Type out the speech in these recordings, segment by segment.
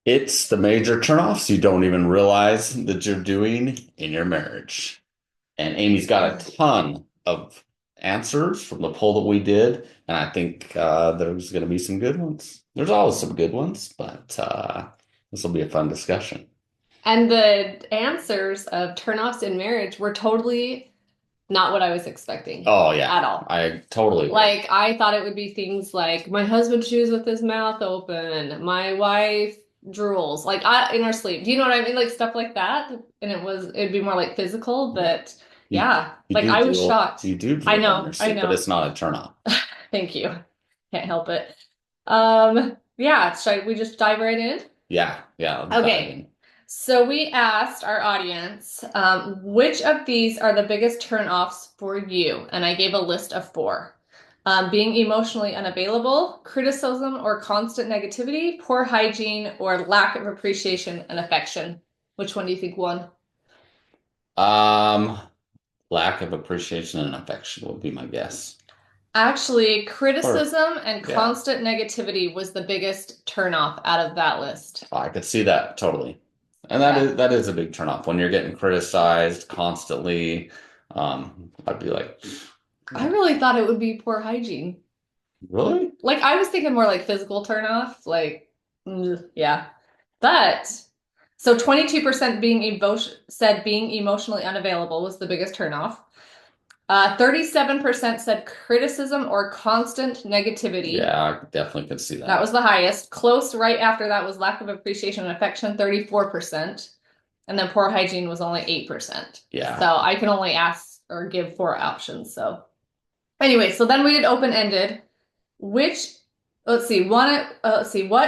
It's the major turnoffs you don't even realize that you're doing in your marriage. And Amy's got a ton of answers from the poll that we did, and I think there's going to be some good ones. There's always some good ones, but this will be a fun discussion. And the answers of turnoffs in marriage were totally not what I was expecting Oh yeah, at all. I totally agree. Like I thought it would be things like my husband chews with his mouth open, my wife drools, like in our sleep. Do you know what I mean? Like stuff like that. And it'd be more like physical, Yeah, but yeah, you like do I was drool, shocked. you do I drool in your know, I sleep, but know. it's not a turnoff. Thank you. Can't help it. Yeah, should we just dive right in? Yeah, yeah, let's dive Okay. in. So we asked our audience, which of these are the biggest turnoffs for you? And I gave a list of four. Being emotionally unavailable, criticism or constant negativity, poor hygiene, or lack of appreciation and affection. Which one do you think won? Um, Lack of appreciation and affection would be my guess. Actually, Or criticism and yeah, constant negativity was the biggest turnoff out of that list. I could see that totally. And Yeah. that is a big turnoff when you're getting criticized constantly. I'd be like, I no, really thought it would be poor hygiene. really? Like I was thinking more like physical turnoff, like yeah. But so 22% said being emotionally unavailable was the biggest turnoff. 37% said criticism or constant negativity. Yeah, I definitely could see That that. was the highest. Close right after that was lack of appreciation and affection, 34%. And then poor hygiene was only 8%. Yeah. So I can only ask or give four options. So anyway, so then we did open-ended. Which, let's see, what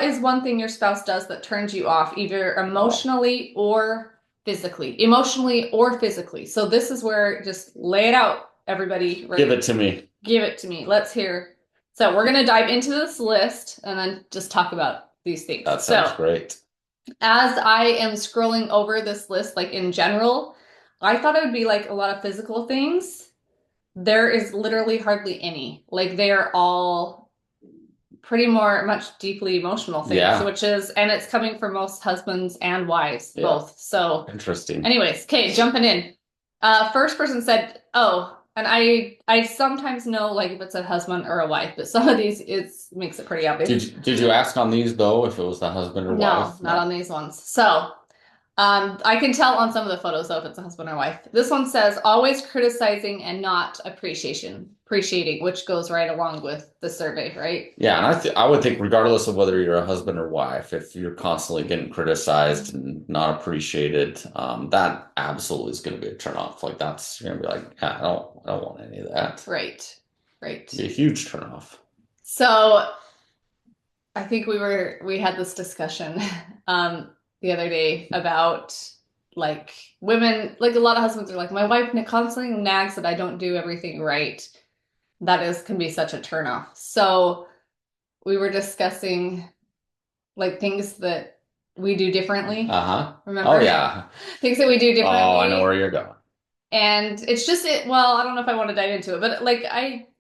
is one thing your spouse does that turns you off, either Oh, emotionally or physically? Emotionally or physically. So this is where just lay it out, everybody. give Right? it to me. Give it to me. Let's hear. So we're gonna dive into this list and then just talk about these things. That sounds So great. as I am scrolling over this list, like in general, I thought it would be like a lot of physical things. There is literally hardly any. Like they are all pretty more much deeply emotional things, Yeah. which is, and it's coming from most husbands and wives, Yeah. both. So, Interesting. anyways, okay, jumping in. First person said, "Oh," and I sometimes know like if it's a husband or a wife, but some of these it makes it pretty obvious. Did you ask on these though if it was the husband or No, wife? not on No. these ones. So, I can tell on some of the photos though if it's a husband or wife. This one says always criticizing and not appreciating, which goes right along with the survey, right? Yeah, and I would think regardless of whether you're a husband or wife, if you're constantly getting criticized and not appreciated, that absolutely is going to be a turnoff. Like that's you're gonna be like, yeah, I don't want any of that. Right. Right. It'd be a huge turnoff. So I think we had this discussion the other day about like women, like a lot of husbands are like, my wife constantly nags that I don't do everything right. That is can be such a turnoff. So we were discussing like things that we do differently. Uh-huh. Oh Remember? yeah. Things that we do Oh, I know differently. where you're going. And it's just well, I don't know if I want to dive into it, but like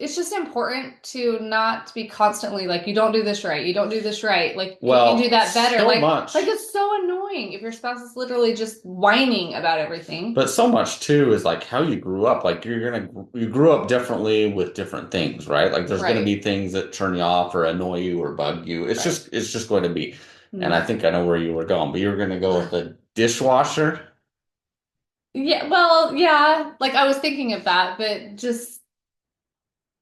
it's just important to not be constantly like you don't do this right, you don't do this right. Like you can do Well, that better. so Like much. it's so annoying if your spouse is literally just whining about everything. But so much too is like how you grew up. Like you grew up differently with different things, right? Like there's gonna Right. be things that turn you off or annoy you or bug you. Right. It's just going to be. And I Hmm. think I know where you were going, but you were gonna go with the dishwasher. Yeah, well, yeah, like I was thinking of that, but just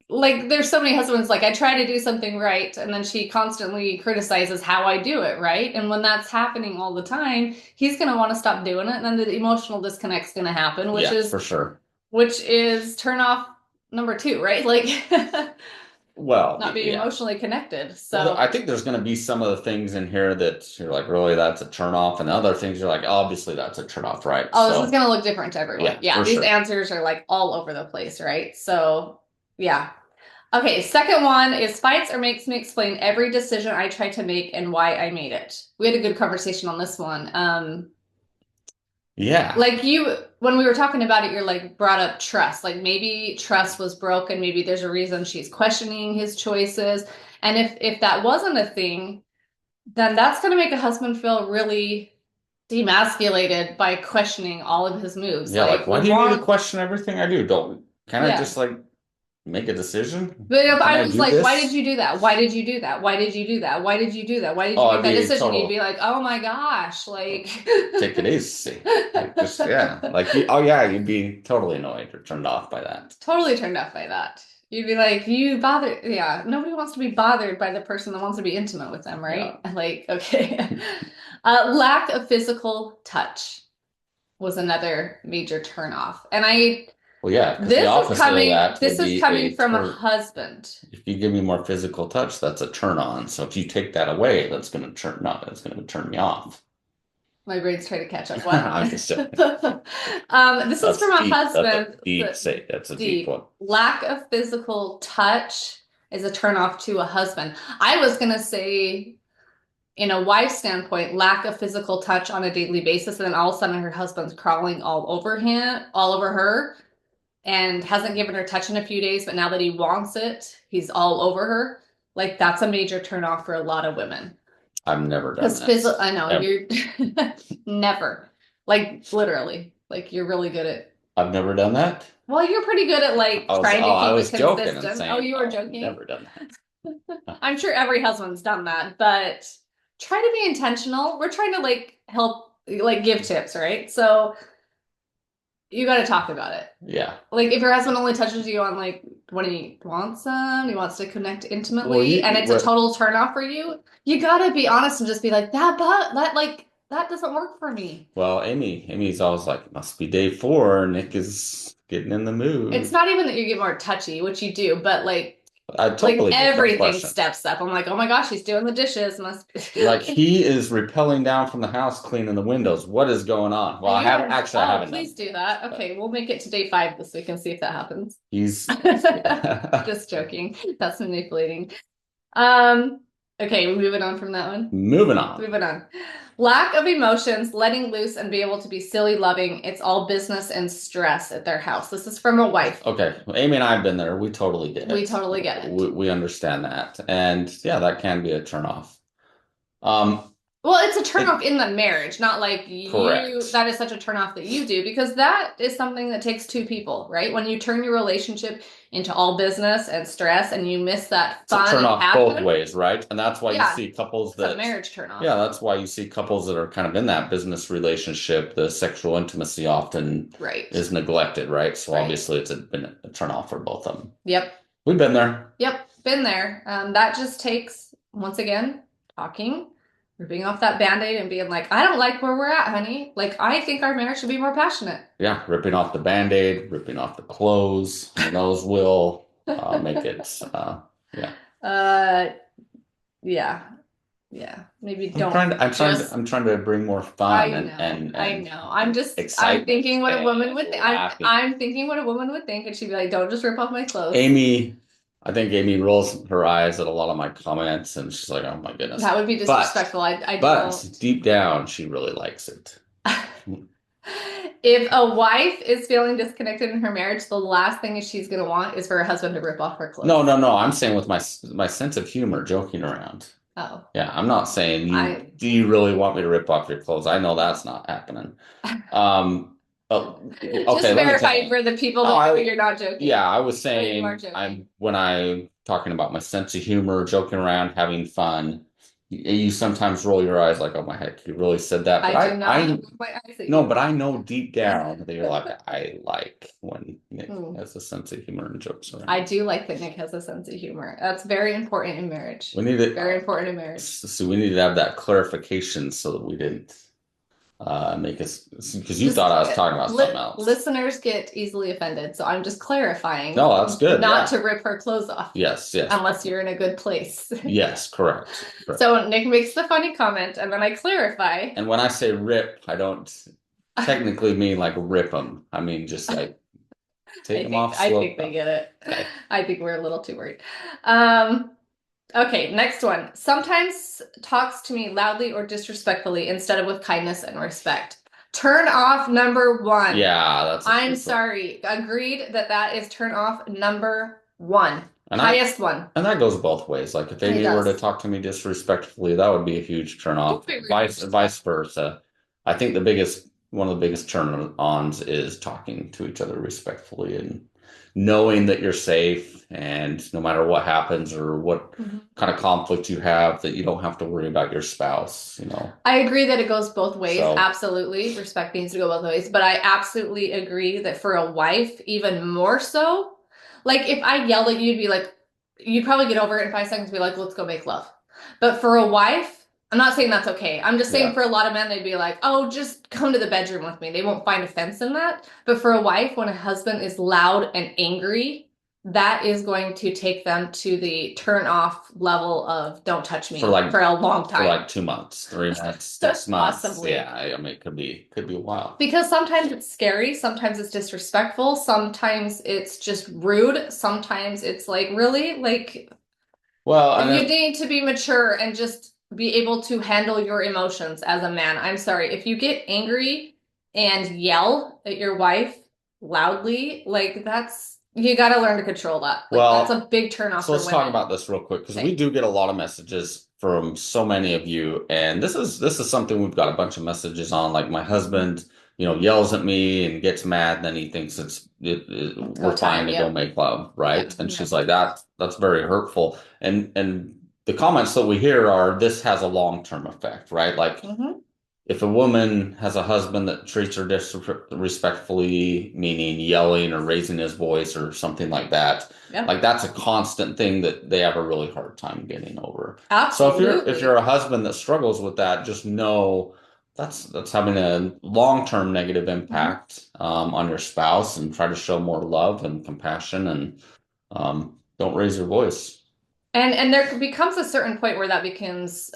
like there's so many husbands like I try to do something right and then she constantly criticizes how I do it right, and when that's happening all the time he's going to want to stop doing it, and then the emotional disconnect's going to happen, Yeah, for sure. which is turn off number two, right? Like Well, not being yeah. emotionally connected. Well, So I think there's gonna be some of the things in here that you're like, really, that's a turn off, and other things you're like, obviously that's a turn off, right? oh, this is So going to look different to everyone. yeah, Yeah, for these sure. answers are like all over the place, right? So yeah. Okay, second one is fights or makes me explain every decision I try to make and why I made it. We had a good conversation on this one. Yeah. Like you, when we were talking about it, you're like brought up trust. Like maybe trust was broken. Maybe there's a reason she's questioning his choices. And if that wasn't a thing, then that's going to make a husband feel really demasculated by questioning all of his moves. Yeah, like Like why we do you need to want, question everything I do? Don't Can I yeah. just like make a decision? But if Can I I was do like, why did this? you do that? Why did you do that? Why did you do that? Why did you do that? Why did Oh, you I'd make that be decision? You'd be total like, oh my gosh, like take it easy. Like just yeah, like oh yeah, you'd be totally annoyed or turned off by that. totally turned off by that. You'd be like, you bother, yeah, nobody wants to be bothered by the person that wants to be intimate with them, Yeah. right? Like, okay. Lack of physical touch was another major turnoff. And Well, yeah, because the opposite of that would this is be coming a from a turn. husband. If you give me more physical touch, that's a turn on. So if you take that away, that's going to turn not. That's going to turn me off. My brain's trying to catch up. What? I'm just joking. This is from a That's a husband. deep say. That's a deep Deep. one. Lack of physical touch is a turnoff to a husband. I was gonna say, in a wife's standpoint, lack of physical touch on a daily basis, and then all of a sudden her husband's crawling all over him, all over her, and hasn't given her touch in a few days, but now that he wants it, he's all over her. Like that's a major turnoff for a lot of women. I've never done Because that. physical, I know Ever. you're never, like literally, like you're really good at. I've never done that. Well, you're pretty good at like trying to I keep it was joking and consistent. Oh, saying, you were oh, I've joking. never done that. I'm sure every husband's done that, but try to be intentional. We're trying to like help, like give tips, right? So you got to talk about it. Yeah. Like if your husband only touches you on like when he wants he wants to connect Well, intimately, and it's a total turn off for you, you gotta be honest and just be like that like that doesn't work for me. well, Amy's always like, it must be day 4. Nick is getting in the It's mood. not even that you get more touchy, which you do, but I like totally get that everything question. steps up. I'm like, oh my gosh, he's doing the dishes. Must Like be. he is rappelling down from the house, cleaning the windows. What is going on? Well, I You haven't are, actually I oh, haven't done please that do yet, that. but Okay, we'll make it to day 5 this week and see if that happens. he's Just joking. That's manipulating. Um, okay, we're moving on from that one. moving on. Moving on. Lack of emotions, letting loose and be able to be silly loving. It's all business and stress at their house. This is from a wife. Okay, well, Amy and I have been there. We totally get We it. totally get it. We understand that, and yeah, that can be a turnoff. Um, Well, it's a turnoff it in the marriage, not like correct. that is such a turnoff that you do, because that is something that takes two people, right? When you turn your relationship into all business and stress and you miss that It's a fun turn and off both passion, ways, right? And that's why you yeah, see couples it's a that, marriage turnoff. yeah, that's why you see couples that are kind of in that business relationship. The sexual intimacy often Right. is neglected, right? So Right. obviously been a turn off for both of them. Yep. We've been there. Yep. Been there. That just takes, once again, talking, ripping off that band-aid and being like, I don't like where we're at, honey. Like, I think our marriage should be more passionate. Yeah, ripping off the band-aid, ripping off the clothes, and those will make it. Yeah. Uh, yeah. Yeah. Maybe don't just I'm trying to bring more fun I know, I and know. I'm excitement thinking what a woman and would think. laughing. I'm thinking what a woman would think, and she'd be like, "Don't just rip off my clothes." Amy, I think Amy rolls her eyes at a lot of my comments, and she's like, "Oh my goodness." That would be But disrespectful. I but don't. deep down, she really likes it. If a wife is feeling disconnected in her marriage, the last thing she's gonna want is for her husband to rip off her No, clothes. no, no. I'm saying with my sense of humor, joking around. Oh, Yeah, I'm not saying you. I Do you really want me to rip off your clothes? I know that's not happening. just Okay, let me tell verifying you. for the people No, that know I you're not joking. yeah, I was Oh, you are saying joking. when I talking about my sense of humor, joking around, having fun. You sometimes roll your eyes like, "Oh my heck, you really said that." But I do not I roll my eyes at no, you. but I know deep down that you're like, I like when Nick Hmm. has a sense of humor and jokes I around. do like that Nick has a sense of humor. That's very important in marriage. We need to, Very important in marriage. so we need to have that clarification so that we didn't make us because you Just thought I was talking about something else. listeners get easily offended, so I'm just clarifying No, that's good. not Yeah. to rip her clothes off Yes. Yes. unless you're in a good place. Yes. Correct. Correct. So Nick makes the funny comment, and then I clarify. And when I say rip, I don't technically mean like rip them. I mean just like take them off I slow. think they get it. Okay. I think we're a little too worried. Um, okay, next one. Sometimes talks to me loudly or disrespectfully instead of with kindness and respect. Turn off number one. Yeah, that's a I'm huge one. sorry. Agreed that that is turn off number one. And I Highest one. and that goes both ways. Like if It Amy were to does. talk to me disrespectfully, that would be a huge turn Don't off. be rude. Vice versa. I think the biggest one of the biggest turn ons is talking to each other respectfully and knowing that you're safe and no matter what happens or what Mhm. kind of conflict you have, that you don't have to worry about your spouse, I agree that it goes both ways. So Absolutely. Respect needs to go both ways. But I absolutely agree that for a wife, even more so, like if I yelled at you, you'd be like, you'd probably get over it in 5 seconds and be like, let's go make love. But for a wife, I'm not saying that's okay. I'm just saying yeah. for a lot of men, they'd be like, oh, just come to the bedroom with me. They won't find offense in that. But for a wife, when a husband is loud and angry, that is going to take them to the turn off level of don't touch me For like for a long for time. like 2 months, 3 months, 6 months. Possibly. Yeah, I mean it could be a while. Because sometimes it's scary, sometimes it's disrespectful, sometimes it's just rude, sometimes it's like, really? Like, Well, you and need to be mature and just be able to handle your emotions as a man. I'm sorry. If you get angry and yell at your wife loudly, like you got to learn to control that. Like that's well, a big turnoff so for let's talk women. about this real quick because we Okay. do get a lot of messages from so many of you, and this is something we've got a bunch of messages on. Like my husband, yells at me and gets mad, then he thinks Go we're fine time. to go Yep. make love, right? Yep. And she's Yep. like, that's very hurtful. And the comments that we hear are this has a long-term effect, right? Like Mm-hmm. if a woman has a husband that treats her disrespectfully, meaning yelling or raising his voice or something like that, Yep. like that's a constant thing that they have a really hard time getting over. So if you're Absolutely. a husband that struggles with that, just know that's having a long-term negative Mm-hmm. impact on your spouse, and try to show more love and compassion and don't raise your voice. And there becomes a certain point where that becomes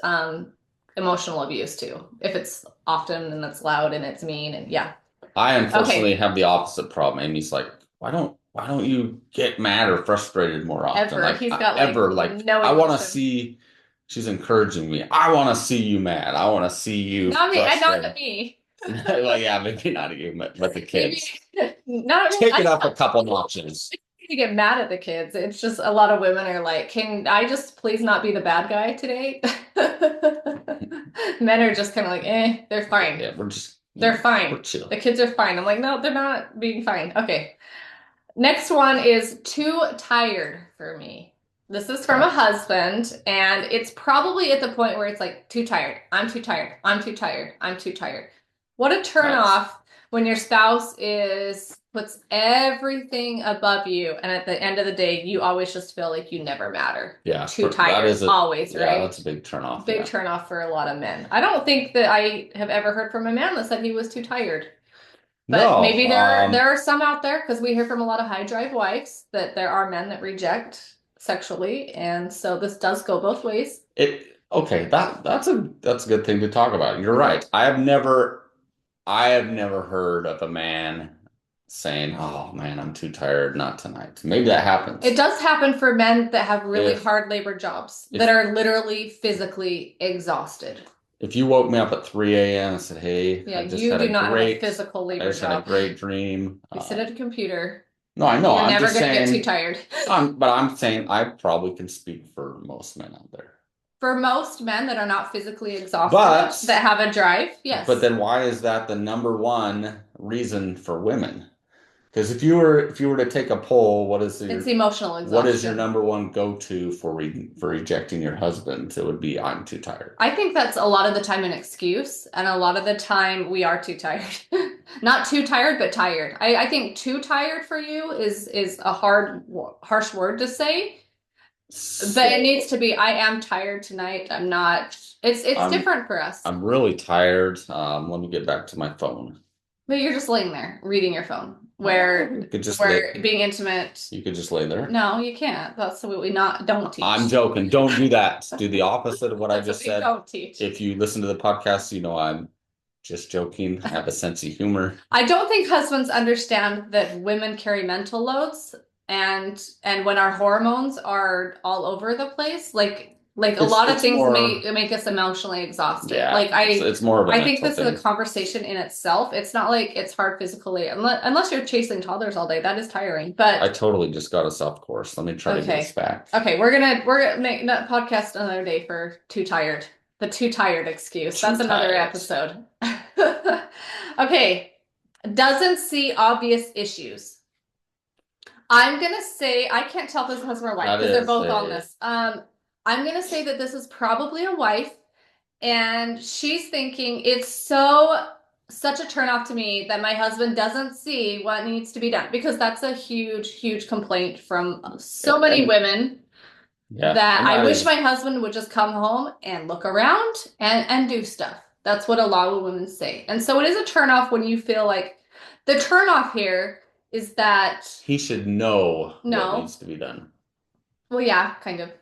emotional abuse too. If it's often and it's loud and it's mean and yeah. I unfortunately Okay. have the opposite problem. Amy's like, why don't you get mad or frustrated more often? Ever. Like He's got like ever, like no I want to emotion. see. She's encouraging me. I want to see you mad. I want to see you Not me. Not frustrated. at me. Well, yeah, maybe not at you, but the Maybe kids. not at me. Take I it up a don't couple notches. need to get mad at the kids. It's just a lot of women are like, can I just please not be the bad guy today? Men are just kind of like, they're fine. Yeah, we're just, They're we're fine. chill. The kids are fine. I'm like, no, they're not being fine. Okay. Next one is too tired for me. This is from a Okay. husband, and it's probably at the point where it's like, too tired. I'm too tired. I'm too tired. I'm too tired. What a turn That's off when your spouse is puts everything above you, and at the end of the day, you always just feel like you never matter. yeah, Too that tired, is a always, yeah, right? that's a big turn off. Big Yeah. turn off for a lot of men. I don't think that I have ever heard from a man that said he was too tired. But No, maybe there are some out there because we hear from a lot of high drive wives that there are men that reject sexually, and so this does go both ways. okay, that's a good thing to talk about. You're Mhm. right. I have never heard of a man saying, "Oh man, I'm too tired, not tonight." Maybe that It happens. does happen for men that have really If hard labor jobs that if are literally physically exhausted. if you woke me up at 3 a.m. and said, "Hey, Yeah, you do not have a physical I labor just had a job. great dream." You sit at a computer, No, I know. you're I'm never just going to get too saying. tired. But I'm saying I probably can speak for most men out there. For most men that are not physically exhausted, But that have a drive, but yes. then why is that the number one reason for women? Because if you were to take a poll, It's emotional what is your exhaustion. number one go-to for rejecting your husband? It would be I'm too tired. I think that's a lot of the time an excuse, and a lot of the time we are too tired. Not too tired, but tired. I think too tired for you is a harsh word to say, but it needs So to be I am tired tonight. I'm not. It's I'm different for us. I'm really tired. Let me get back to my phone. But you're just laying there reading your phone, You could just where being intimate. you could just lay there. No, you can't. That's what we not don't I'm teach. joking. Don't do that. Do the opposite of what I That's what just we said. don't teach. If you listen to the podcast, you know I'm just joking. I have a sense of humor. I don't think husbands understand that women carry mental loads and when our hormones are all over the place, like Like a It's lot of it's things more, make us emotionally exhausted. yeah, Like it's more of a I think mental this is a thing. conversation in itself. It's not like it's hard physically, unless you're chasing toddlers all day. That is tiring. I But totally just got us off course. Let me try to get us okay. back. Okay, we're gonna make that podcast another day for too tired. The too tired excuse. Too That's another tired. episode. Okay. Doesn't see obvious issues. I'm gonna say I can't tell if this is husband or wife That because they're is both on a this. I'm gonna say that this is probably a wife, and she's thinking it's such a turnoff to me that my husband doesn't see what needs to be done because that's a huge, huge complaint from so many and women yeah, that and I that wish my is husband would just come home and look around and do stuff. That's what a lot of women say. And so it is a turnoff when you feel like the turnoff here is that he should know what no. needs to be done. Well, yeah, kind of.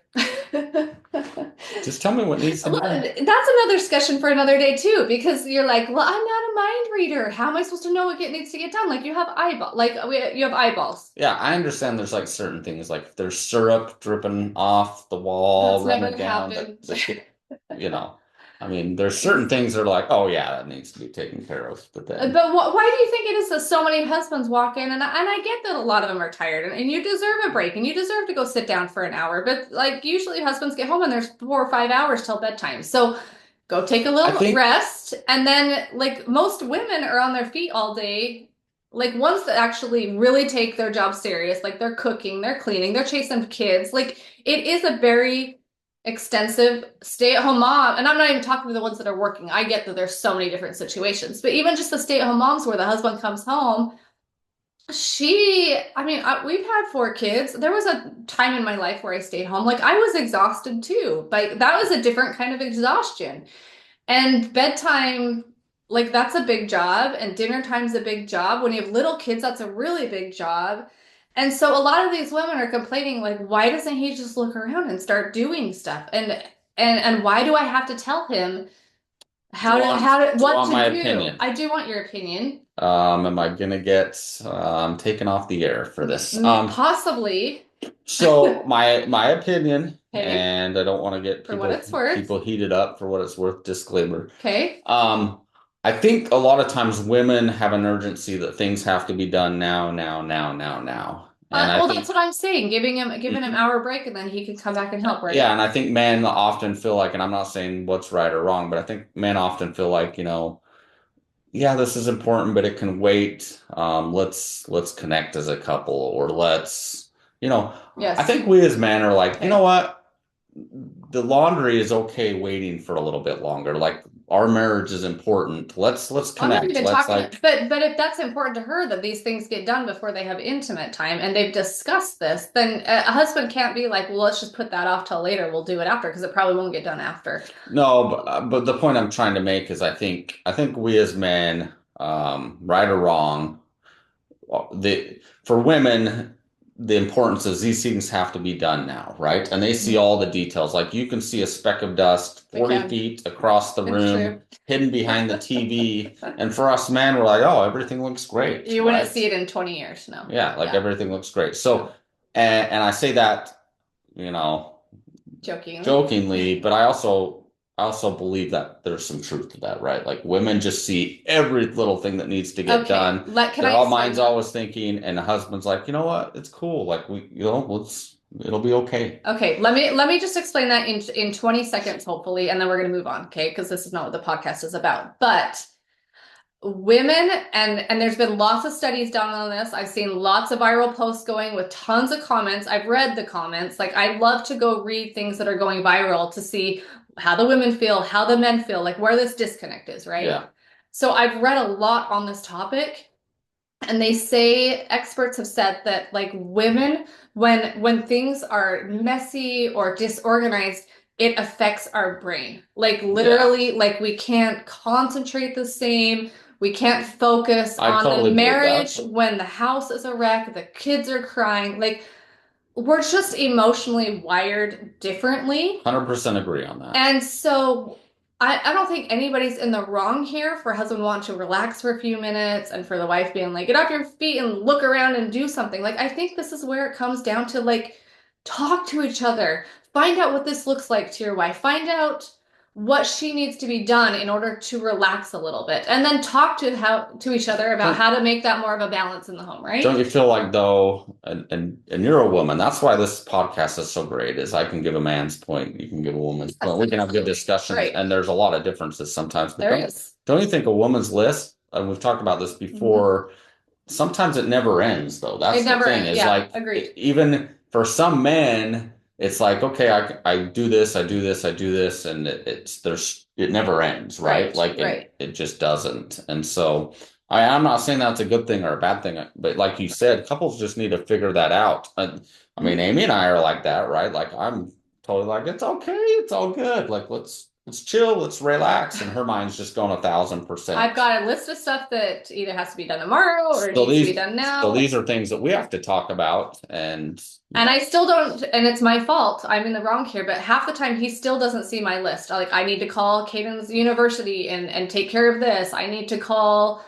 Just tell me what needs to be Well, done. that's another discussion for another day too, because you're like, well, I'm not a mind reader. How am I supposed to know needs to get done? Like you have you have eyeballs. Yeah, I understand there's like certain things like if there's syrup dripping off the wall, That's running never down happened. the kid, you know. I mean, there's certain things that are like, oh yeah, that needs to be taken care of. But then But why do you think it is that so many husbands walk in and I get that a lot of them are tired and you deserve a break and you deserve to go sit down for an hour. But like usually husbands get home and there's 4 or 5 hours till bedtime. So go take a I little think rest and then like most women are on their feet all day. Like ones that actually really take their job serious, like they're cooking, they're cleaning, they're chasing kids. Like it is a very extensive stay-at-home mom, and I'm not even talking to the ones that are working. I get that there's so many different situations, but even just the stay-at-home moms where the husband comes home, we've had 4 kids. There was a time in my life where I stayed home. Like I was exhausted too. Like that was a different kind of exhaustion. And bedtime, like that's a big job, and dinner time's a big job. When you have little kids, that's a really big job. And so a lot of these women are complaining, like, why doesn't he just look around and start doing stuff? And why do I have to tell him do you what want to my do? opinion? I do want your opinion. Am I gonna get taken off the air for this? Possibly. So my opinion, Okay, and I don't want to get for what it's worth. people heated up for what it's worth. Disclaimer. Okay. Um, I think a lot of times women have an urgency that things have to be done now, now, now, now, now. And I Well, that's think, what I'm saying. Giving him Mhm. hour break and then he can come back and help, Yeah, right? and I think men often feel like, and I'm not saying what's right or wrong, but I think men often feel like, yeah, this is important, but it can wait. Let's connect as a couple, or I Yes. think we as men are like, you know Okay. what? The laundry is okay waiting for a little bit longer. Like our marriage is important. Let's I'm not connect. even Let's talking, like but if that's important to her that these things get done before they have intimate time and they've discussed this, then a husband can't be like, well, let's just put that off till later. We'll do it after because it probably won't get done after. no, but the point I'm trying to make is I think we as men, right or wrong, for women, the importance is these things have to be done now, right? And they see Mhm. all the details. Like you can see a speck of dust They 40 can. feet across the It's room, true. hidden behind the TV. And for us men, we're like, oh, everything looks great, You wouldn't see right? it in 20 years, no. Yeah, like Yeah, everything looks great. no. So, and I say that, you know, Jokingly. jokingly, but I also believe that there's some truth to that, right? Like women just see every little thing that needs to get Okay, done. can Their I all explain mind's that? always thinking, and the husband's like, you know what? It's cool. Like it'll be okay. Okay, let me just explain that in 20 seconds, hopefully, and then we're gonna move on, okay? Because this is not what the podcast is about. But women and there's been lots of studies done on this. I've seen lots of viral posts going with tons of comments. I've read the comments. Like I love to go read things that are going viral to see how the women feel, how the men feel, like where this disconnect is, right? Yeah, So I've read a lot on this topic, and they say experts have said that like women, when things are messy or disorganized, it affects our brain. Like yeah. literally, like we can't concentrate the same. We can't focus I on the totally believe that. marriage when the house is a wreck, the kids are crying. Like we're just emotionally wired differently. 100% agree on that. And so I don't think anybody's in the wrong here for husband wanting to relax for a few minutes and for the wife being like, get off your feet and look around and do something. Like, I think this is where it comes down to like, talk to each other, find out what this looks like to your wife. Find out what she needs to be done in order to relax a little bit, and then talk to each other about Don't how to make that more of a balance in the home, don't right? you feel like though, and you're a woman, that's why this podcast is so great, is I can give a man's point, you can give a woman's Yes, point. We can have good absolutely. discussions, Right. and there's a lot of differences sometimes, but There is. don't you think a woman's list, and we've talked about this Mhm. before, sometimes it never ends though. It That's the never thing, ends. is Yeah, like agreed. even for some men, it's like, okay, I do this, I do this, I do this, and it never ends, right? Right, Like right. it just doesn't. And so I'm not saying that's a good thing or a bad thing, but like you said, couples just need to figure that out. And I mean, Mhm. Amy and I are like that, right? Like I'm totally like, it's okay, it's all good. Like let's chill, let's relax. And her mind's just going 1,000%. I've got a list of stuff that either has to be done tomorrow or So needs to be done now. these are things that we have to talk about, and you And know, I still don't, and it's my fault. I'm in the wrong here, but half the time he still doesn't see my list. Like I need to call Caden's university and take care of this. I need to call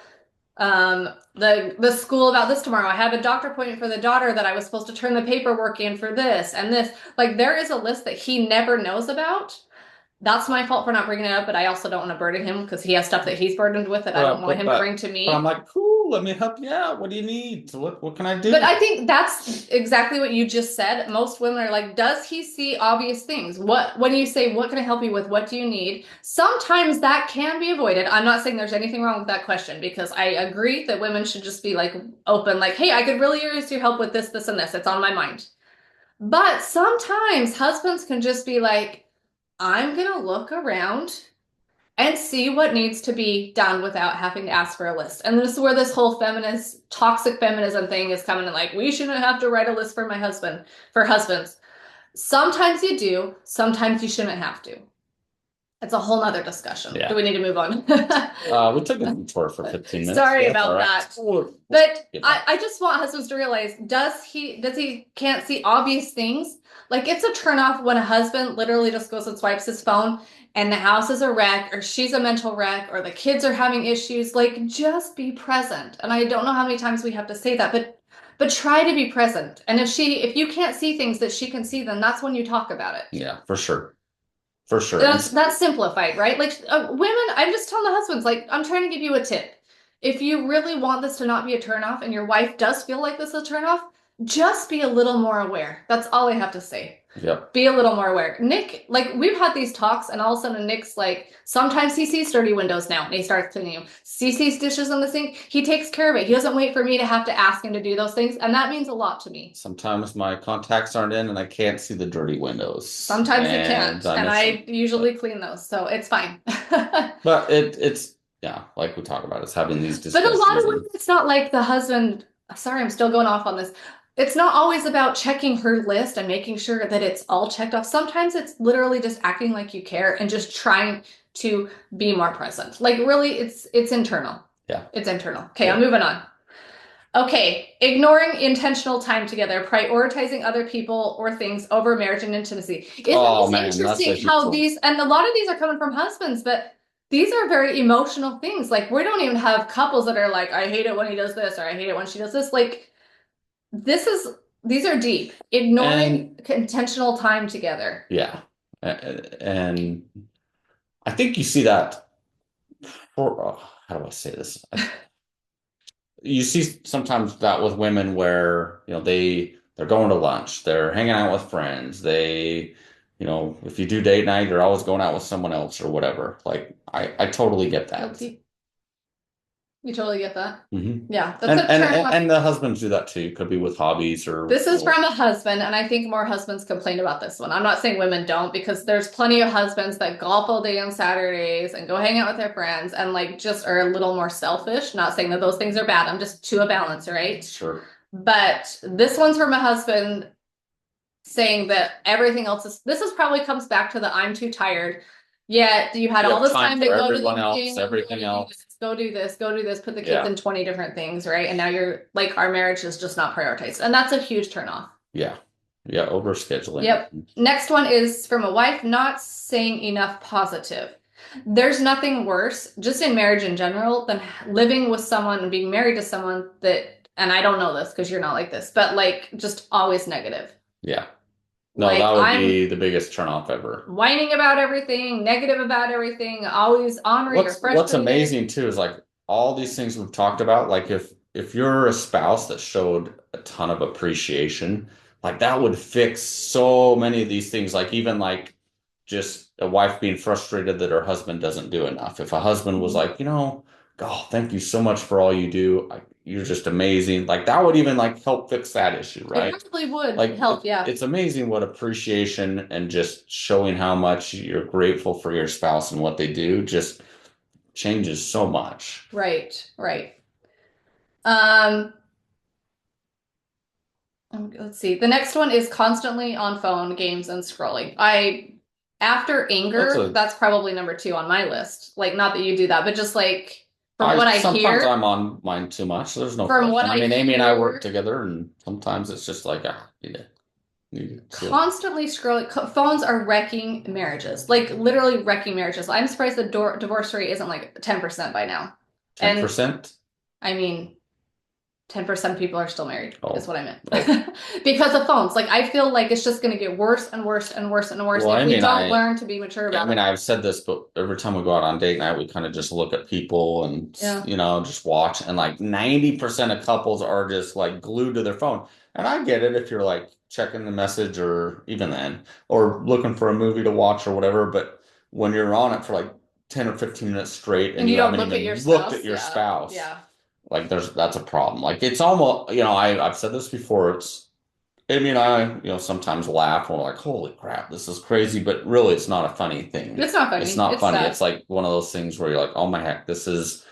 the school about this tomorrow. I have a doctor appointment for the daughter that I was supposed to turn the paperwork in for this and this. Like there is a list that he never knows about. That's my fault for not bringing it up, but I also don't want to burden him because he has stuff that he's burdened with that I don't want him to bring to but I'm me. like, cool, let me help you out. What do you need? So what can I But do? I think that's exactly what you just said. Most women are like, does he see obvious things? What, when you say, what can I help you with? What do you need? Sometimes that can be avoided. I'm not saying there's anything wrong with that question because I agree that women should just be like open, like, hey, I could really use your help with this, this, and this. It's on my mind. But sometimes husbands can just be like, I'm gonna look around and see what needs to be done without having to ask for a list. And this is where this whole feminist, toxic feminism thing is coming in like, we shouldn't have to write a list for my husband, for husbands. Sometimes you do, sometimes you shouldn't have to. It's a whole nother discussion. Do Yeah. we need to move on? We took a detour for 15 minutes. Sorry That's all about right. that. We'll But get back. I just want husbands to realize, does he can't see obvious things? Like it's a turnoff when a husband literally just goes and swipes his phone and the house is a wreck or she's a mental wreck or the kids are having issues. Like just be present. And I don't know how many times we have to say that, but try to be present. And if you can't see things that she can see, then that's when you talk about it. Yeah, for sure. For sure. That's simplified, right? Like women, I'm just telling the husbands, like I'm trying to give you a tip. If you really want this to not be a turnoff, and your wife does feel like this is a turnoff, just be a little more aware. That's all I have to say. Yep. Be a little more aware. Nick, like we've had these talks, and all of a sudden Nick's like, sometimes he sees dirty windows now, and he starts cleaning them. He sees dishes in the sink, he takes care of it. He doesn't wait for me to have to ask him to do those things, and that means a lot to me. Sometimes my contacts aren't in and I can't see the dirty windows. Sometimes you And can't, I and miss them. I usually clean those, so it's fine. But it's yeah, like we talk about, it's having these But a lot discussions of women, and it's not like the husband. Sorry, I'm still going off on this. It's not always about checking her list and making sure that it's all checked off. Sometimes it's literally just acting like you care and just trying to be more present. Like really, it's internal. yeah. It's internal. Okay, I'm Yeah. moving on. Okay, ignoring intentional time together, prioritizing other people or things over marriage and intimacy. Isn't Oh this man, that's a interesting huge how one. these, and a lot of these are coming from husbands, but these are very emotional things. Like, we don't even have couples that are like, I hate it when he does this, or I hate it when she does this. Like, this is, these are deep. Ignoring And intentional time together. yeah. And I think you see that for how do I say this? You see sometimes that with women where, you know, they're going to lunch, they're hanging out with friends, you know, if you do date night, you're always going out with someone else or whatever. Like I totally get that. Guilty. You totally get that. Hmm. Yeah, that's a And, turn off. and the husbands do that too. Could be with hobbies or This is from a husband, and I think more husbands complain about this one. I'm not saying women don't, because there's plenty of husbands that golf all day on Saturdays and go hang out with their friends and like just are a little more selfish. Not saying that those things are bad. I'm just to a balance, right? sure. But this one's from a husband saying that everything else is, this is probably comes back to the I'm too tired. Yet you had You all have this time time to for go to everyone the else, gym, everything else. go do this, put the kids Yeah. in 20 different things, right? And now you're like, our marriage is just not prioritized. And that's a huge turnoff. Yeah. Yeah. Overscheduling. Yep. Next one is from a wife not saying enough positive. There's nothing worse, just in marriage in general, than living with someone and being married to someone that, and I don't know this because you're not like this, but like just always negative. Yeah. No, Like that would I'm be the biggest turnoff ever. whining about everything, negative about everything, always ornery or What's frustrated. amazing too is like all these things we've talked about, like if you're a spouse that showed a ton of appreciation, like that would fix so many of these things. Like even like just a wife being frustrated that her husband doesn't do enough. If a husband was Mhm. like, oh, thank you so much for all you do. You're just amazing. Like that would even like help fix that issue, It right? probably would Like help, yeah. it's amazing what appreciation and just showing how much you're grateful for your spouse and what they do just changes so much. Right, right. Um, let's see. The next one is constantly on phone, games, and scrolling. After That's anger, a that's probably number two on my list. Like, not that you do that, but just like from I what I sometimes hear, I'm on mine too much. There's no from what question. I I mean, Amy and I work hear, together, and sometimes it's just like need to chill. constantly scrolling. Phones are wrecking marriages, like literally wrecking marriages. I'm surprised the divorce rate isn't like 10% by now. And 10%? I mean, 10% of people are still married, is Oh, what I oh. meant. Because of phones. Like, I feel like it's just going to get worse and worse and worse and worse Well, if we don't learn to be mature I about mean, it. I've said this, but every time we go out on date night, we kind of just look at people and, Yeah. just watch. And like 90% of couples are just like glued to their phone. And I get it if you're like checking the message or even then, or looking for a movie to watch or whatever. But when you're on it for like 10 or 15 minutes straight and And you you don't haven't look at your even looked at spouse. your Yeah. spouse, Yeah. like that's a problem. Like it's almost, I've said this before. Amy and I, sometimes laugh and we're like, holy crap, this is crazy. But really, it's not a funny thing. It's not It's funny. not It's funny. sad. It's like one of those things where you're like, oh my heck, this is,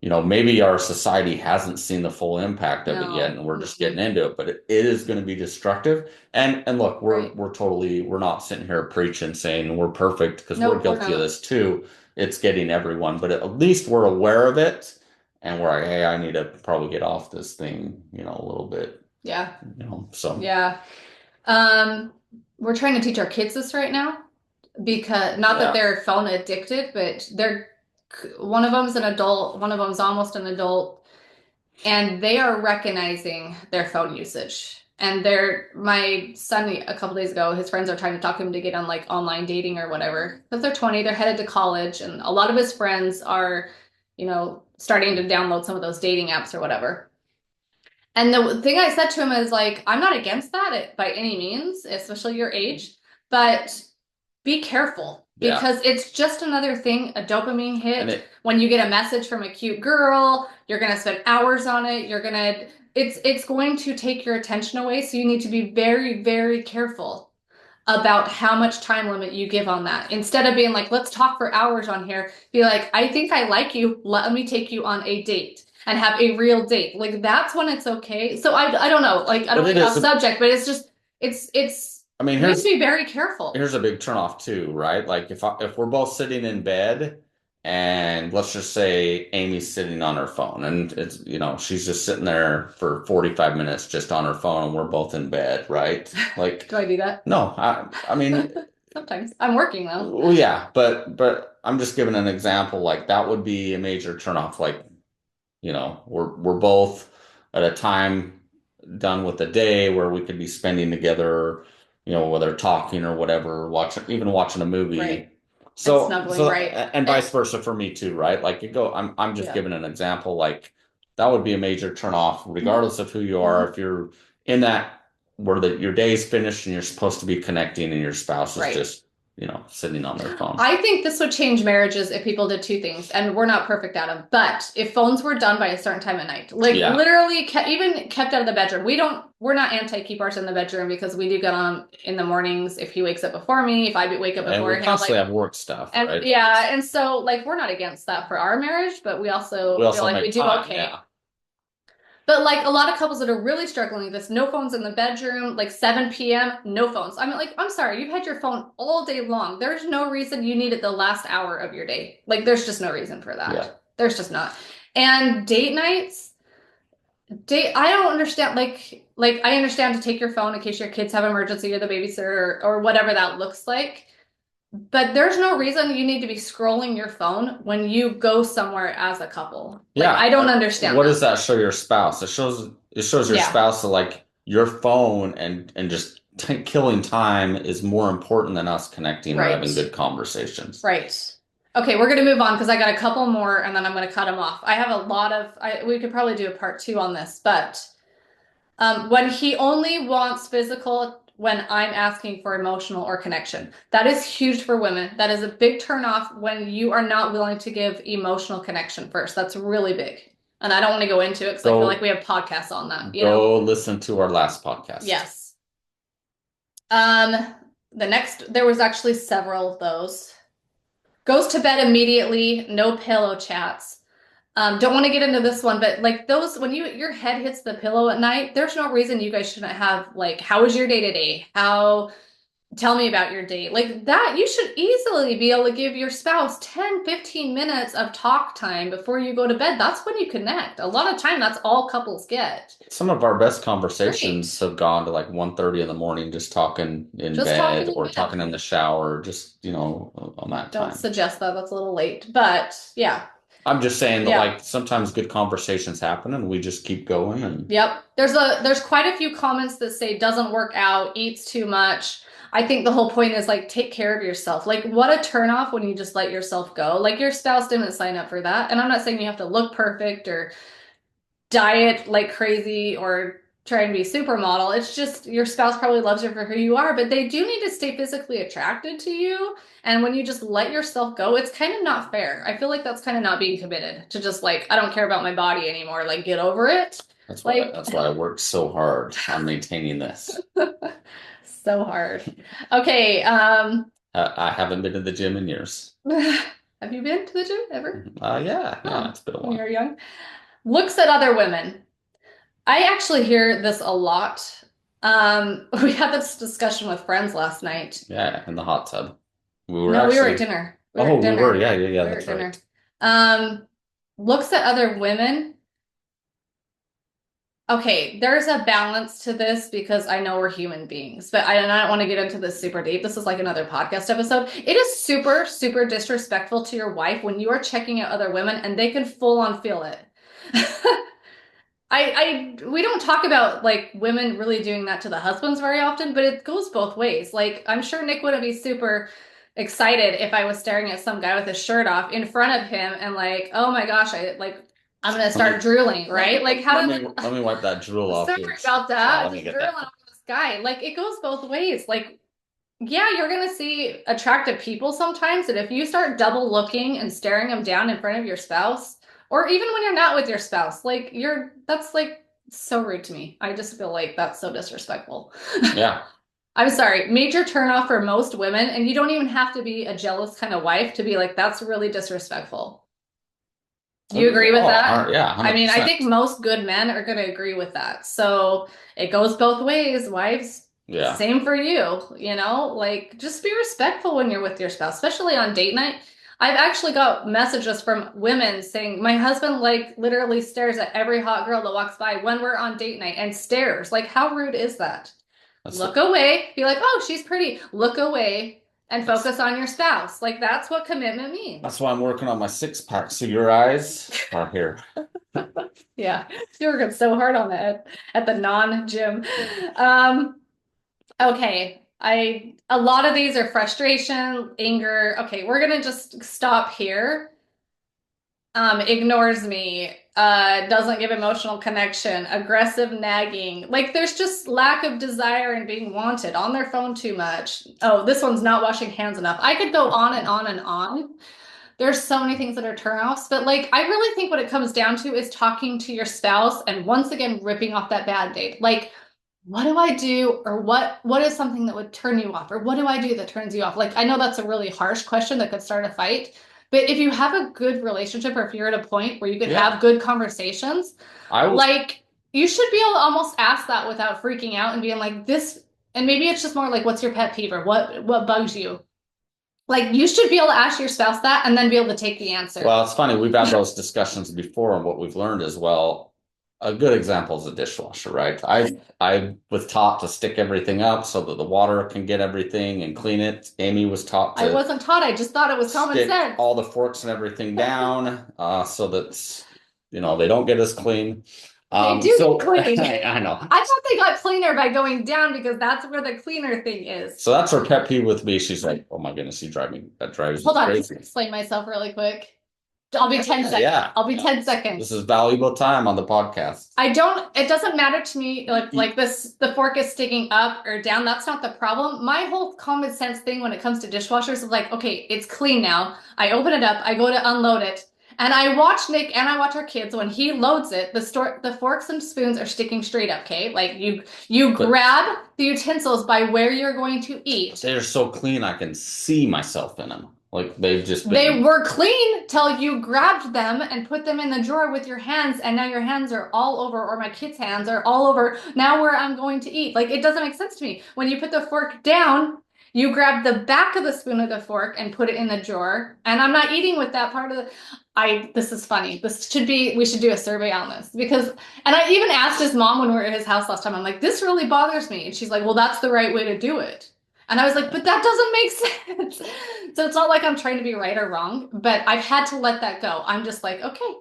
maybe our society hasn't seen the full impact of it yet No. and we're just getting Mm-mm. into it. But it is going to be destructive. And look, Right. we're not sitting here preaching saying we're perfect because we're Nope, we're guilty of not. this too. It's getting everyone, but at least we're aware of it. And we're like, hey, I need to probably get off this thing, a little bit, Yeah. so. Yeah. Um, we're trying to teach our kids this right now because not that Yeah. they're phone addicted, but one of them's an adult, one of them's almost an adult, and they are recognizing their phone usage. And my son a couple days ago, his friends are trying to talk him to get on like online dating or whatever because they're 20, they're headed to college, and a lot of his friends are, starting to download some of those dating apps or whatever. And the thing I said to him is like, I'm not against that by any means, especially your age, but be careful Yeah. because it's just another thing, a dopamine And hit. it, When you get a message from a cute girl, you're gonna spend hours on it. It's going to take your attention away. So you need to be very, very careful about how much time limit you give on that. Instead of being like, let's talk for hours on here, be like, I think I like you. Let me take you on a date and have a real date. Like that's when it's okay. So I don't know. Like I don't but want it to get is off subject, but it's just it's I mean, we have to be very careful. here's a big turnoff too, right? Like if we're both sitting in bed and let's just say Amy's sitting on her phone and it's, she's just sitting there for 45 minutes just on her phone and we're both in bed, right? Like, Do I do that? no, I mean, Sometimes. I'm working though. well, yeah, but I'm just giving an example. Like that would be a major turnoff. Like, we're both at a time done with the day where we could be spending together, whether talking or whatever, even watching a movie. Right. And So, snuggling, so, right. and vice versa for me too, right? Like I'm just Yeah. giving an example. Like that would be a major turn off, regardless of who you are. Mhm. If you're in that where your day's finished and you're supposed to be connecting and your spouse is Right. just, sitting on their phone. I think this would change marriages if people did two things, and we're not perfect at them. But if phones were done by a certain time at night, like Yeah. literally even kept out of the bedroom, we're not anti keep ours in the bedroom because we do get on in the mornings if he wakes up before me, if I wake up And before we him, constantly like, have work stuff, and right? yeah, and so like we're not against that for our marriage, but we We also feel also like we make do time, okay. yeah. But like a lot of couples that are really struggling with this, no phones in the bedroom, like 7 p.m., no phones. I mean, like, I'm sorry, you've had your phone all day long. There's no reason you need it the last hour of your day. Like, there's just no reason for Yeah. that. There's just not. And date nights, I don't understand. Like I understand to take your phone in case your kids have emergency or the babysitter or whatever that looks like. But there's no reason you need to be scrolling your phone when you go somewhere as a couple. Like, Yeah. I don't understand What that. does that show your spouse? It shows your Yeah. spouse that like your phone and just killing time is more important than us connecting or having Right. good conversations. Right. Okay, we're gonna move on because I got a couple more and then I'm gonna cut them off. I have a lot of we could probably do a part two on this, but when he only wants physical when I'm asking for emotional or connection. That is huge for women. That is a big turnoff when you are not willing to give emotional connection first. That's really big. And I don't want to go into it because I feel like we have podcasts on that, you know? Go listen to our last podcast. Yes. The next, there was actually several of those. Goes to bed immediately, no pillow chats. Don't want to get into this one, but like those, when your head hits the pillow at night, there's no reason you guys shouldn't have like, how was your day today? Tell me about your day. Like that, you should easily be able to give your spouse 10, 15 minutes of talk time before you go to bed. That's when you connect. A lot of time, that's all couples get. Some of our best conversations Right. have gone to like 1:30 in the morning, just talking in Just bed talking in or bed. talking in the shower, just, on that Don't time. suggest that. That's a little late, but yeah. I'm just saying that Yeah. like sometimes good conversations happen and we just keep going and Yep. There's quite a few comments that say doesn't work out, eats too much. I think the whole point is like take care of yourself. Like what a turnoff when you just let yourself go. Like your spouse didn't sign up for that. And I'm not saying you have to look perfect or diet like crazy or try and be supermodel. It's just your spouse probably loves you for who you are, but they do need to stay physically attracted to you. And when you just let yourself go, it's kind of not fair. I feel like that's kind of not being committed to just like, I don't care about my body anymore. Like, get over it. that's why I worked so hard on maintaining this. So hard. Okay. I haven't been to the gym in years. Have you been to the gym ever? Yeah, it's been a When you while. were young. Looks at other women. I actually hear this a lot. We had this discussion with friends last night. Yeah, in the hot tub. We were No, we were actually, at dinner. oh, we were, yeah, We were that's at dinner. right. Looks at other women. Okay, there's a balance to this because I know we're human beings, but and I don't want to get into this super deep. This is like another podcast episode. It is super, super disrespectful to your wife when you are checking out other women and they can full on feel it. We don't talk about like women really doing that to the husbands very often, but it goes both ways. Like I'm sure Nick wouldn't be super excited if I was staring at some guy with his shirt off in front of him and like, oh my gosh, I'm gonna start drooling, right? Like how let me wipe that drool off. sorry about that. Let me Just get drooling that. over this guy. Like it goes both ways. Like yeah, you're gonna see attractive people sometimes, and if you start double looking and staring them down in front of your spouse, or even when you're not with your spouse, like that's like so rude to me. I just feel like that's so disrespectful. Yeah. I'm sorry, major turnoff for most women, and you don't even have to be a jealous kind of wife to be like, that's really disrespectful. Do you agree with that? Yeah, I mean, I 100%. think most good men are going to agree with that. So it goes both ways, wives. Yeah. Same for you, like just be respectful when you're with your spouse, especially on date night. I've actually got messages from women saying my husband like literally stares at every hot girl that walks by when we're on date night and stares. Like, how rude is that? Look away, be like, oh, she's pretty. Look away and focus on your spouse. Like, that's what commitment means. That's why I'm working on my 6-pack. So your eyes are here. Yeah, you're working so hard on that at the non-gym. Okay, a lot of these are frustration, anger. Okay, we're gonna just stop here. Ignores me, doesn't give emotional connection, aggressive nagging. Like there's just lack of desire and being wanted, on their phone too much. Oh, this one's not washing hands enough. I could go on and on and on. There's so many things that are turnoffs, but like I really think what it comes down to is talking to your spouse and once again ripping off that bad date. Like, what do I do, or what is something that would turn you off, or what do I do that turns you off? Like I know that's a really harsh question that could start a fight, but if you have a good relationship, or if you're at a point where you can have good conversations, like you should be able to almost ask that without freaking out and being like this. And maybe it's just more like, what's your pet peeve, or what bugs you? Like you should be able to ask your spouse that and then be able to take the answer. Well, it's funny. We've had those discussions before, and what we've learned is, well, a good example is a dishwasher, right? I was taught to stick everything up so that the water can get everything and clean it. Amy was taught to I wasn't taught. I just thought it was common stick sense. all the forks and everything down so that they don't get as clean. They do So get clean. I know. I thought they got cleaner by going down because that's where the cleaner thing is. So that's her pet peeve with me. She's like, "Oh my goodness, that drives me Hold on, crazy." explain myself really quick. I'll be 10 seconds. Yeah, I'll be yeah. 10 seconds. This is valuable time on the podcast. It doesn't matter to me like this, the fork is sticking up or down. That's not the problem. My whole common sense thing when it comes to dishwashers is like, okay, it's clean now. I open it up, I go to unload it. And I watch Nick and I watch our kids when he loads it, the forks and spoons are sticking straight up, okay? Like you grab the utensils by where you're going to eat. They're so clean I can see myself in them. Like they were clean till you grabbed them and put them in the drawer with your hands, and now your hands are all over, or my kids' hands are all over now where I'm going to eat. Like, it doesn't make sense to me. When you put the fork down, you grab the back of the spoon of the fork and put it in the drawer. And I'm not eating with that part of this is funny. We should do a survey on this because, and I even asked his mom when we were at his house last time, I'm like, this really bothers me. And she's like, well, that's the right way to do it. And I was like, but that doesn't make sense. So it's not like I'm trying to be right or wrong, but I've had to let that go. I'm just like, okay,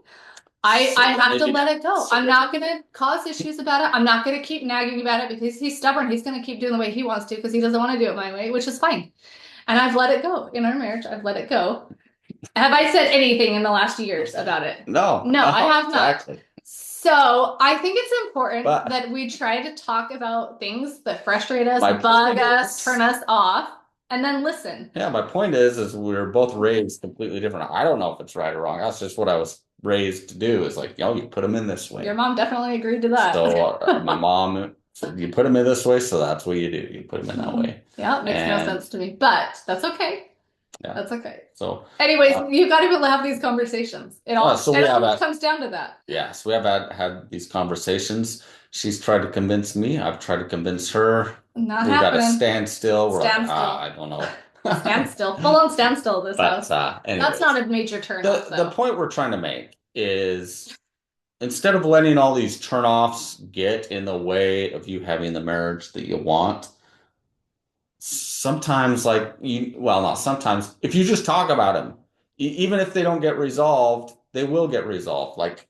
I have to let it go. I'm not going to cause issues about it. I'm not going to keep nagging about it because he's stubborn. He's going to keep doing the way he wants to because he doesn't want to do it my way, which is fine. And I've let it go in our marriage. I've let it go. Have I said anything in the last years about it? No, I have not. Exactly. So I think it's important that we try to talk about things that frustrate us, bug us, turn us off, and then listen. Yeah, my point is we were both raised completely different. I don't know if it's right or wrong. That's just what I was raised to do. Is like, you put them in this way. Your mom definitely agreed to that. So my mom said, you put them in this way, so that's what you do. You put them in that way. Yeah, it makes no sense to me, but that's okay. Yeah. That's okay. So, anyways, you've got to have these conversations. It all comes down to that. Yeah, so we have had these conversations. She's tried to convince me. I've tried to convince her. Not We've happening. got to stand still. We're stand still. I don't know. Stand still. Full on stand still this house. Anyways, that's not a major turn off, the point we're trying to make is instead of letting all these turnoffs get in the way of you having the marriage that you want, sometimes not sometimes, if you just talk about them, even if they don't get resolved, they will get resolved. Like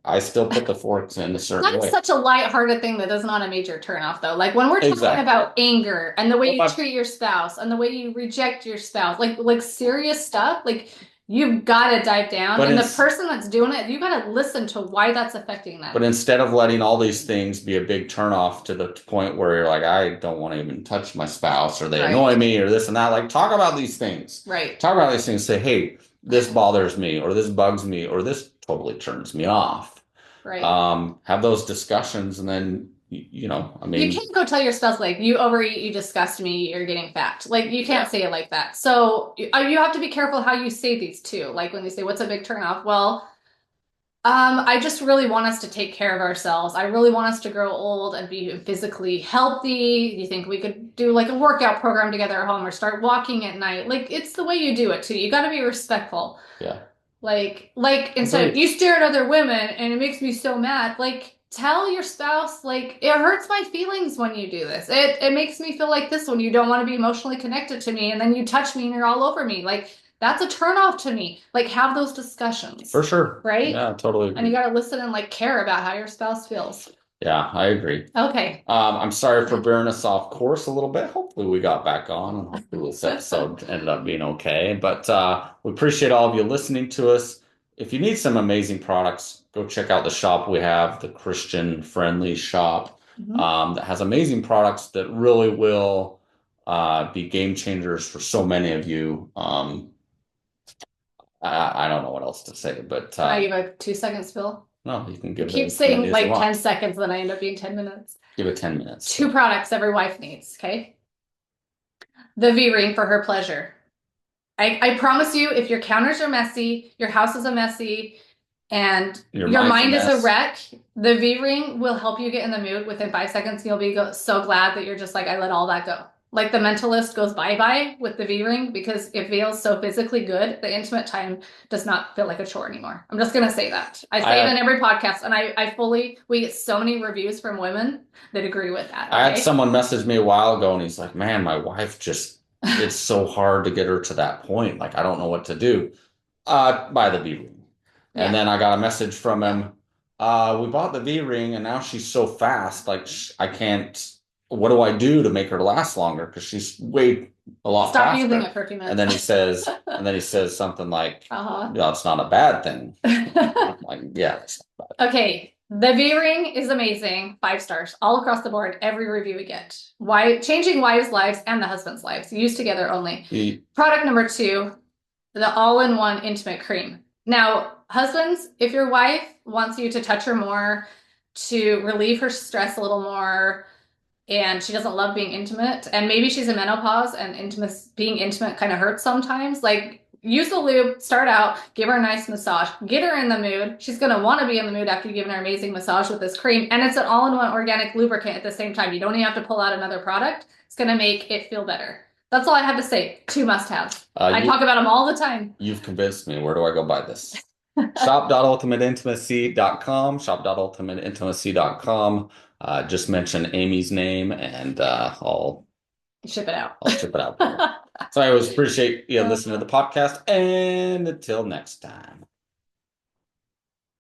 I still put the forks in a certain way. That's such a lighthearted thing that is not a major turnoff though. Like when we're talking about anger and the way you treat your spouse and the way you reject your spouse, like serious stuff, like you've got to dive down. And the person that's doing it, you got to listen to why that's affecting them. But instead of letting all these things be a big turnoff to the point where you're like, I don't want to even touch my spouse or they annoy me or this and that, like talk about these things. Right. Talk about these things. Say, hey, this bothers me or this bugs me or this totally turns me off. Right. Have those discussions and then, you can't go tell your spouse, like, you overeat, you disgust me, you're getting fat. Like, you can't say it like that. So you have to be careful how you say these too. Like when they say, what's a big turnoff? Well, I just really want us to take care of ourselves. I really want us to grow old and be physically healthy. You think we could do like a workout program together at home or start walking at night? Like, it's the way you do it too. You got to be respectful. Yeah. Like instead of you stare at other women and it makes me so mad, like tell your spouse, like, it hurts my feelings when you do this. It makes me feel like this when you don't want to be emotionally connected to me and then you touch me and you're all over me. Like, that's a turnoff to me. Like, have those discussions. For sure. Right? Yeah, totally agree. And you got to listen and like care about how your spouse feels. Yeah, I agree. Okay. I'm sorry for bearing us off course a little bit. Hopefully we got back on and hopefully this episode ended up being okay. But we appreciate all of you listening to us. If you need some amazing products, go check out the shop we have, the Christian friendly shop, that has amazing products that really will be game changers for so many of you. I don't know what else to say, but can I give a 2-second spill? No, you can give. You keep saying like 10 seconds, then I end up being 10 minutes. Give it 10 minutes. 2 products every wife needs. Okay. The V-ring for her pleasure. I promise you, if your counters are messy, your house is a messy, and your mind is a wreck, the V-ring will help you get in the mood within 5 seconds. You'll be so glad that you're just like, I let all that go. Like the mentalist goes bye-bye with the V-ring because it feels so physically good. The intimate time does not feel like a chore anymore. I'm just going to say that. I say it in every podcast, and we get so many reviews from women that agree with that. Okay? I had someone message me a while ago and he's like, man, my wife it's so hard to get her to that point. Like, I don't know what to do. Buy the V-ring. And then I got a message from him. we bought the V-ring and now she's so fast, like I can't, what do I do to make her last longer? Because she's way a lot Stop using faster. it for a few And minutes. then he says something like, Uh-huh. no, it's not a bad thing. I'm like, yeah, it's not bad. Okay, the V-ring is amazing. 5 stars all across the board. Every review we get. Why changing wives' lives and the husband's lives. Used together only. Product number 2, the all-in-one intimate cream. Now, husbands, if your wife wants you to touch her more, to relieve her stress a little more, and she doesn't love being intimate, and maybe she's in menopause and being intimate kind of hurts sometimes, like use the lube, start out, give her a nice massage, get her in the mood. She's going to want to be in the mood after you've given her amazing massage with this cream, and it's an all-in-one organic lubricant at the same time. You don't even have to pull out another product. It's going to make it feel better. That's all I have to say. 2 must-haves. I talk about them all the time. You've convinced me. Where do I go buy this? Shop.ultimateintimacy.com, shop.ultimateintimacy.com. Just mention Amy's name and I'll ship it out. I'll ship it out. So I always appreciate you listening to the podcast, and until next time.